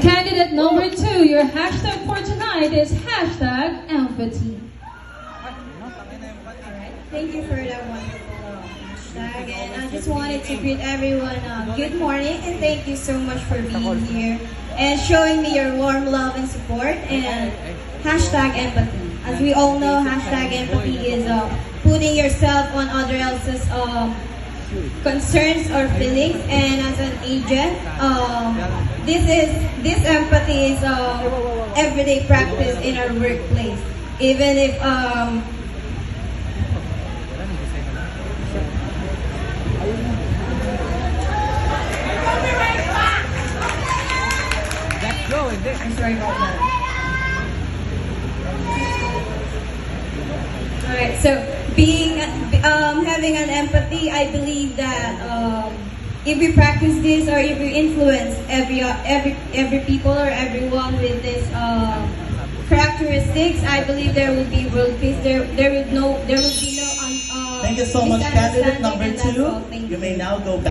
Candidate number 2, your hashtag for tonight is hashtag empathy. Thank you for that wonderful hashtag. And I just wanted to greet everyone good morning and thank you so much for being here and showing me your warm love and support and hashtag empathy. As we all know, hashtag empathy is putting yourself on other else's concerns or feelings, and as an agent, this empathy is everyday practice in our workplace. Even if I'm sorry about that. Alright, so having an empathy, I believe that if we practice this or if we influence every people or everyone with this characteristics, I believe there will be world peace. There will be no Thank you so much, candidate number misunderstanding, and that's all. 2. Thank You may now go back.